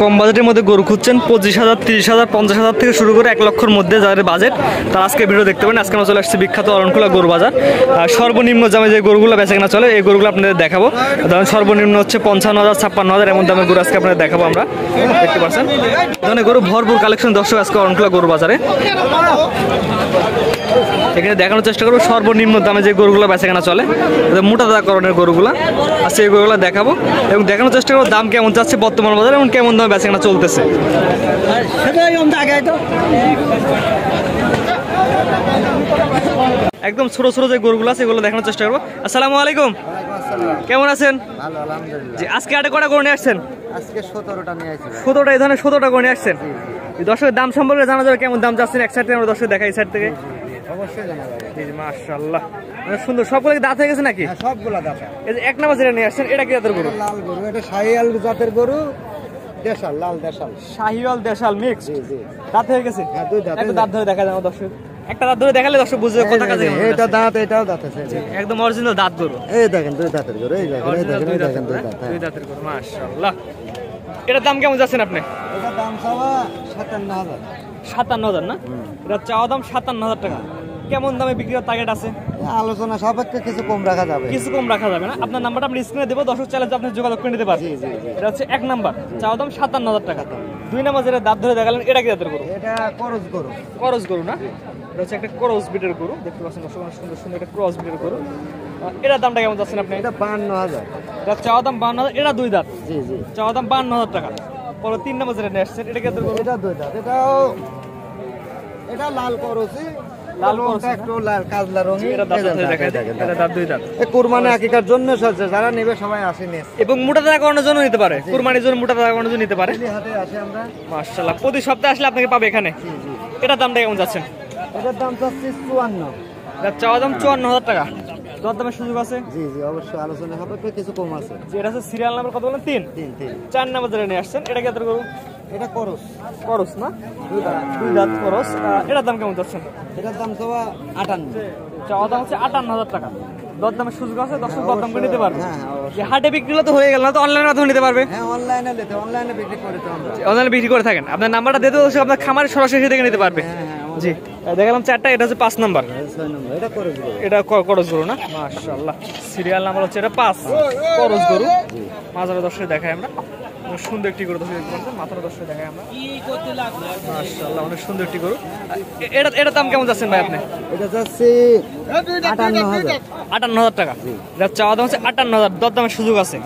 কম বাজেটের মধ্যে গরু খুঁজছেন 25,000, 30,000, 50,000 থেকে শুরু করে 1 লক্ষের মধ্যে যাদের বাজেট তারা আজকে ভিডিও দেখতে পাবেন। আজকে আমরা চলে আসছি বিখ্যাত অরণখোলা গরু বাজার। সর্বনিম্ন দামে যে গরুগুলো বেচাকেনা চলে এই গরুগুলো আপনাদের দেখাবো। ধরেন সর্বনিম্ন হচ্ছে 55,000, 56,000 এমন দামের গরু আজকে আপনাদের দেখাবো আমরা। দেখতে পাচ্ছেন ধরনের গরু ভরপুর কালেকশন দর্শক আজকে অরণখোলা গরু বাজারে। এখানে দেখানোর চেষ্টা করবো সর্বনিম্ন দামে যে গরুগুলো বেচাকেনা চলে মোটা দাকরণের গরুগুলো আজকে এই গরুগুলো দেখাবো এবং দেখানোর চেষ্টা করবো দাম কেমন যাচ্ছে বর্তমান বাজারে এবং কেমন দামে বেচাকেনা চলতেছে। একদম ছোট ছোট যে গরুগুলো আছে এগুলো দেখানোর চেষ্টা করবো। আসসালামু আলাইকুম, কেমন আছেন? ভালো, আলহামদুলিল্লাহ। জি, আজকে আটে কটা গরু নিয়ে আসছেন? আজকে 17টা নিয়ে আসছি। 17টা, এই ধরনের 17টা গরু নিয়ে আসছেন। দর্শকের দাম সম্পর্কে জানা যাবে কেমন দাম যাচ্ছেন এক সাইড থেকে আমরা দর্শক দেখাই সাইড থেকে। অবশ্যই জানা যাবে। জি মাশাআল্লাহ, অনেক সুন্দর। সবগুলো কি দাঁত হয়ে গেছে নাকি? হ্যাঁ, সবগুলা দাঁত। এই যে এক নাম্বার যেটা নিয়ে আসছেন এটা কি জাতের গরু? লাল গরু, এটা শাহিওয়াল জাতের গরু, দেশাল, লাল দেশাল। শাহিওয়াল দেশাল মিক্স। জি জি, দাঁত হয়ে গেছে। হ্যাঁ, দুই দাঁত। একটা দাঁত ধরে দেখা যাবে দর্শক, একটা দাঁত ধরে দেখালে দর্শক বুঝবে কথা কাজে। এটা দাঁত, এটাও দাঁত আছে। একদম অরিজিনাল দাঁত গরু। এই দেখেন দুই দাঁতের গরু, এই দেখেন, এই দেখেন, এই দেখেন দুই দাঁত। দুই দাঁতের গরু মাশাআল্লাহ। এটার দাম কেমন যাচ্ছেন আপনি? এটা দাম চাওয়া 57,000। 57,000 না? এটা চাওয়া দাম 57,000 টাকা। কেমন দামে বিক্রি করার টার্গেট আছে? আলোচনা সাপেক্ষে কিছু কম রাখা যাবে। কিছু কম রাখা যাবে না। আপনার নাম্বারটা আমরা স্ক্রিনে দেবো, দর্শক চাইলে আপনি যোগাযোগ করে নিতে পারবেন। জি জি জি। এটা হচ্ছে এক নাম্বার, চাওয়া দাম 57,000 টাকা। দুই নাম্বার যেটা দাঁত ধরে দেখালেন এটা কি জাতের গরু? এটা করজ গরু। করজ গরু না? এটা হচ্ছে একটা ক্রস ব্রিডের গরু। দেখতে পাচ্ছেন দর্শক অনেক সুন্দর সুন্দর একটা ক্রস ব্রিডের গরু। এটার দামটা কেমন যাচ্ছেন আপনি? এটা 52,000। এটা চাওয়া দাম 52,000। এটা দুই দাঁত। জি জি, চাওয়া দাম 52,000 টাকা। পরে তিন নাম্বার যেটা নিয়ে আসছেন এটা কি জাতের গরু? এটা দুই দাঁত। এটা লাল করছি, লাল করছি একটু লাল কাজলা রঙের। এটা দাঁত ধরে দেখাই দেন। এটা দাঁত দুই দাঁত। এই কুরবানি আকিকার জন্য সাজে, যারা নেবে সবাই আসেনি। এবং মোটা দানা করানোর জন্য নিতে পারে, কুরবানির জন্য মোটা দানা করানোর জন্য নিতে পারে। হাতে আসে আমরা। মাশাআল্লাহ, প্রতি সপ্তাহে আসলে আপনাকে পাবে এখানে। জি জি। এটার দামটা কেমন যাচ্ছেন? এটার দাম চাচ্ছি 54। এটা চাওয়া দাম 54,000 টাকা। দর দামের সুযোগ আছে? জি জি, অবশ্যই আলোচনা সাপেক্ষে কিছু কম আছে। যে এটা হচ্ছে সিরিয়াল নাম্বার কত বলেন? 3। 3। 4 নাম্বার যেটা নিয়ে আসছেন এটা কি জাতের গরু? এটা করস। করস না? দুই দাঁত করস। এটার দাম কেমন যাচ্ছেন? এটার দাম চাওয়া 58। চাওয়া দাম হচ্ছে 58,000 টাকা। দর দামের সুযোগ আছে, দর্শক দর দাম করে নিতে পারবে। হ্যাঁ অবশ্যই। যে হাটে বিক্রি হলে তো হয়ে গেল না, তো অনলাইনের মাধ্যমে নিতে পারবে। হ্যাঁ, অনলাইনে বিক্রি করে তো আমরা। অনলাইনে বিক্রি করে থাকেন, আপনার নাম্বারটা দিতে দর্শক আপনার খামারে সরাসরি থেকে নিতে পারবে। জি, দেখালাম 4টা, এটা হচ্ছে 5 নাম্বার। 6 নম্বর এটা করস গরু। এটা করস গরু না? মাশাআল্লাহ, সিরিয়াল নাম্বার হচ্ছে এটা 5, করস গরু। মাজার দর্শক দেখাই আমরা, অনেক সুন্দর একটি গরু দর্শক দেখতে পাচ্ছেন। মাথার দর্শক দেখাই আমরা, মাশাআল্লাহ অনেক সুন্দর একটি গরু। এটার দাম কেমন যাচ্ছেন ভাই আপনি? এটা যাচ্ছে 58,000। 58,000 টাকা। এটা চাওয়া দাম হচ্ছে 58,000, দর দামের সুযোগ আছে।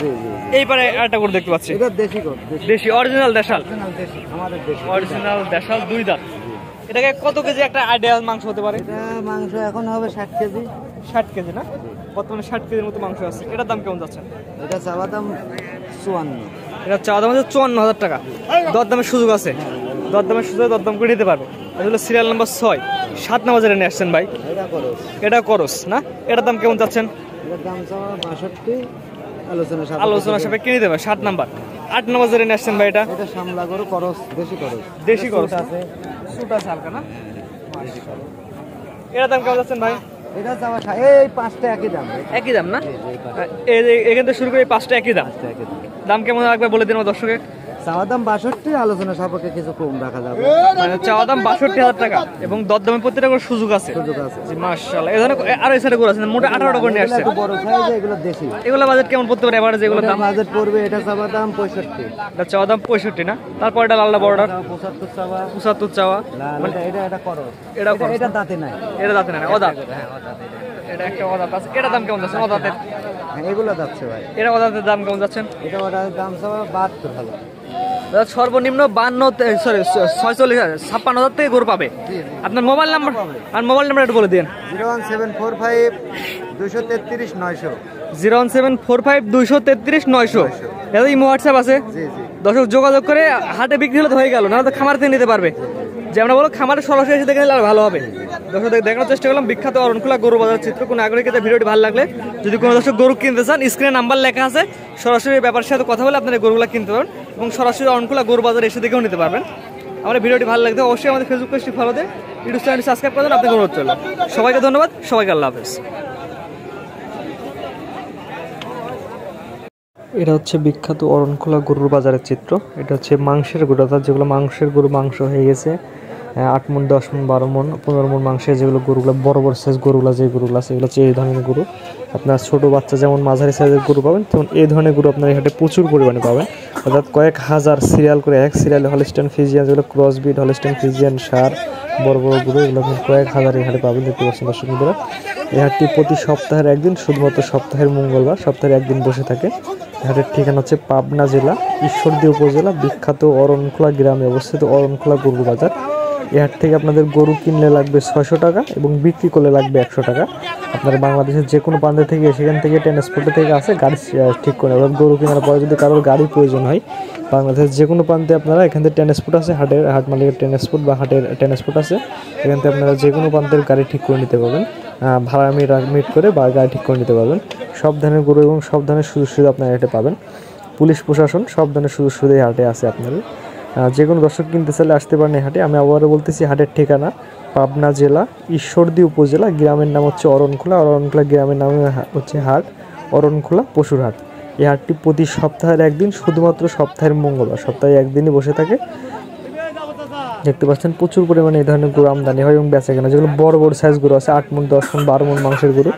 এই পারে একটা গরু দেখতে পাচ্ছি, এটা দেশি গরু, দেশি অরিজিনাল দেশাল। দেশি, আমাদের দেশি অরিজিনাল দেশাল, দুই দাঁত। এটাকে কত কেজি একটা আইডিয়াল মাংস হতে পারে? এটা মাংস এখন হবে 60 কেজি। 60 কেজি না? বর্তমানে 60 কেজির মতো মাংস আছে। এটার দাম কেমন যাচ্ছে? এটা চাওয়া দাম 54। এটা চাওয়া দাম হচ্ছে 54,000 টাকা। দর দামের সুযোগ আছে, দর দামের সুযোগ দরদাম করে নিতে পারবে। আসলে সিরিয়াল নাম্বার 6, 7 নাম্বার যেটা নিয়ে আসছেন ভাই এটা করস। এটা করস না? এটার দাম কেমন যাচ্ছেন? এটার দাম চাওয়া 62, আলোচনা সাপেক্ষে নিতে পারবে। 7 নাম্বার। 8 নাম্বার যেটা নিয়ে আসছেন ভাই এটা এটা সামলা গরু, করস, দেশি করস। দেশি করস আছে, সুটা হালকা না? এটার দাম কেমন যাচ্ছেন ভাই? এটা চাওয়া এই 5টা একই দাম। একই দাম না? এখান থেকে শুরু করে 5টা একই দাম। দাম কেমন রাখবে বলে দিন দর্শকে। চাওয়া দাম 62, আলোচনা সাপেক্ষে কিছু কম রাখা যাবে। মানে চাওয়া দাম 62,000 টাকা এবং দরদামের প্রত্যেকটা করে সুযোগ আছে। জি মাশাআল্লাহ। এই ধরনের আরো এই সাইডে গরু আছে মোটা 18টা করে নিয়ে আসছে। এগুলো বড় সাইজ, এগুলো দেশি। এগুলো বাজেট কেমন পড়তে পারে এবারে যেগুলো দাম? বাজেট পড়বে, এটা চাওয়া দাম 65। এটা চাওয়া দাম 65 না? তারপর এটা লালটা বড়টা 75 চাওয়া। 75 চাওয়া। মানে এটা করস। এটা এটা দাঁতে নাই। এটা দাঁতে না, অদাঁত। হ্যাঁ, দাঁতে নাই। এটা একটা অদাঁত আছে। এটা দাম কেমন যাচ্ছে অদাঁতের? হ্যাঁ, এগুলো যাচ্ছে ভাই। এটা অদাঁতের দাম কেমন যাচ্ছেন? এটা দাম চাওয়া 72 ভালো। সর্বনিম্ন 56,000 থেকে গরু পাবে। আপনার মোবাইল নাম্বার আর মোবাইল নাম্বার একটু বলে দিন। 01745 233 900। 01745 233 900। এটা ইমো হোয়াটসঅ্যাপ আছে। জি জি, দর্শক যোগাযোগ করে হাটে বিক্রি হলে তো হয়ে গেল, না তো খামার থেকে নিতে পারবে। যে আমরা বলো খামারে সরাসরি এসে দেখে নিলে আরো ভালো হবে। দর্শক দেখানোর চেষ্টা করলাম বিখ্যাত অরণখোলা গরু বাজার চিত্র। কোনো আগ্রহীকে ভিডিওটি ভালো লাগলে যদি কোনো দর্শক গরু কিনতে চান, স্ক্রিনে নাম্বার লেখা আছে, সরাসরি ব্যাপারের সাথে কথা বলে আপনারা গরুগুলো কিনতে পারবেন এবং সরাসরি অরণখোলা গরু বাজার এসে দেখেও নিতে পারবেন। আমাদের ভিডিওটি ভালো লাগবে অবশ্যই আমাদের ফেসবুক পেজটি ফলো দেন, ইউটিউব চ্যানেলটি সাবস্ক্রাইব করে দেন। আপনাকে অনুরোধ করলাম। সবাইকে ধন্যবাদ, সবাইকে আল্লাহ হাফেজ। এটা হচ্ছে বিখ্যাত অরণখোলা গরুর বাজারের চিত্র। এটা হচ্ছে মাংসের গরু, অর্থাৎ যেগুলো মাংসের গরু মাংস হয়ে গেছে 8 মণ 10 মণ 12 মণ 15 মণ মাংসের যেগুলো গরুগুলো বড় বড় সাইজ গরুগুলো, যে গরুগুলো আছে এগুলো হচ্ছে এই ধরনের গরু। আপনার ছোটো বাচ্চা যেমন মাঝারি সাইজের গরু পাবেন, তেমন এই ধরনের গরু আপনার এই হাটে প্রচুর পরিমাণে পাবেন। অর্থাৎ কয়েক হাজার সিরিয়াল করে, এক সিরিয়ালে হলিস্টাইন ফ্রিজিয়ান, যেগুলো ক্রসবিট হলিস্টাইন ফ্রিজিয়ান সার বড় বড় গরু, এগুলো আপনি কয়েক হাজার এই হাটে পাবেন। দেখতে পাচ্ছেন দর্শক বন্ধুরা, এই হাটটি প্রতি সপ্তাহের একদিন, শুধুমাত্র সপ্তাহের মঙ্গলবার সপ্তাহের একদিন বসে থাকে। হাটের ঠিকানা হচ্ছে পাবনা জেলা ঈশ্বরদী উপজেলা বিখ্যাত অরণখোলা গ্রামে অবস্থিত অরণখোলা গরুর বাজার। এই হাট থেকে আপনাদের গরু কিনলে লাগবে 600 টাকা এবং বিক্রি করলে লাগবে 100 টাকা। আপনারা বাংলাদেশের যে কোনো প্রান্ত থেকে, সেখান থেকে ট্রান্সপোর্টে থেকে আসে গাড়ি ঠিক করে, অর্থাৎ গরু কেনার পরে যদি কারোর গাড়ির প্রয়োজন হয়, বাংলাদেশের যে কোনো প্রান্তে আপনারা এখান থেকে ট্রান্সপোর্ট আছে, হাট মালিকের ট্রান্সপোর্ট বা হাটের ট্রান্সপোর্ট আছে, এখান থেকে আপনারা যে কোনো প্রান্তের গাড়ি ঠিক করে নিতে পারবেন। ভাড়া মিট করে বা গাড়ি ঠিক করে নিতে পারবেন। সব ধরনের গরু এবং সব ধরনের সুযোগ সুবিধা আপনারা হাটে পাবেন। পুলিশ প্রশাসন সব ধরনের সুযোগ সুবিধা এই হাটে আছে। আপনাদের যে কোনো দর্শক কিনতে চাইলে আসতে পারেন এই হাটে। আমি আবারও বলতেছি, হাটের ঠিকানা পাবনা জেলা ঈশ্বরদী উপজেলা, গ্রামের নাম হচ্ছে অরণখোলা। অরণখোলা গ্রামের নাম হচ্ছে হাট অরণখোলা পশুর হাট। এই হাটটি প্রতি সপ্তাহের একদিন, শুধুমাত্র সপ্তাহের মঙ্গলবার, সপ্তাহে একদিনই বসে থাকে। দেখতে পাচ্ছেন প্রচুর পরিমাণে এই ধরনের গরু আমদানি হয় এবং বেচা কেনা, যেগুলো বড় বড় সাইজ গরু আছে 8 মণ 10 মণ 12 মণ মাংসের গরু,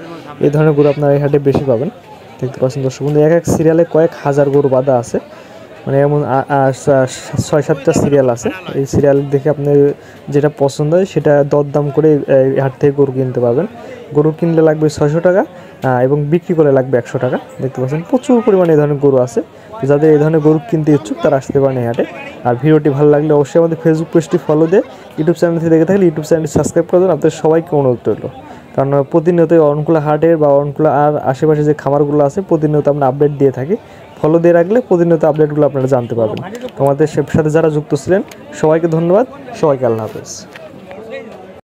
এই ধরনের গরু আপনারা এই হাটে বেশি পাবেন। দেখতে পাচ্ছেন দর্শক বন্ধু, এক এক সিরিয়ালে কয়েক হাজার গরু বাঁধা আছে, মানে এমন 6-7টা সিরিয়াল আছে। এই সিরিয়াল দেখে আপনার যেটা পছন্দ হয় সেটা দরদাম করে এই হাট থেকে গরু কিনতে পারবেন। গরু কিনলে লাগবে 600 টাকা এবং বিক্রি করে লাগবে 100 টাকা। দেখতে পাচ্ছেন প্রচুর পরিমাণে এই ধরনের গরু আছে। যাদের এই ধরনের গরু কিনতে ইচ্ছুক তারা আসতে পারেন এই হাটে। আর ভিডিওটি ভালো লাগলে অবশ্যই আমাদের ফেসবুক পেজটি ফলো দিয়ে, ইউটিউব চ্যানেল থেকে দেখে থাকলে ইউটিউব চ্যানেলটি সাবস্ক্রাইব করে দেন। আপনাদের সবাইকে অনুরোধ রইল, কারণ প্রতিনিয়তই অরণখোলা হাটের বা অরণখোলা আর আশেপাশে যে খামারগুলো আছে প্রতিনিয়ত আমরা আপডেট দিয়ে থাকি। ফলো দিয়ে রাখলে প্রতিনিয়ত আপডেটগুলো আপনারা জানতে পারবেন। তোমাদের সাথে যারা যুক্ত ছিলেন সবাইকে ধন্যবাদ, সবাইকে আল্লাহ হাফেজ।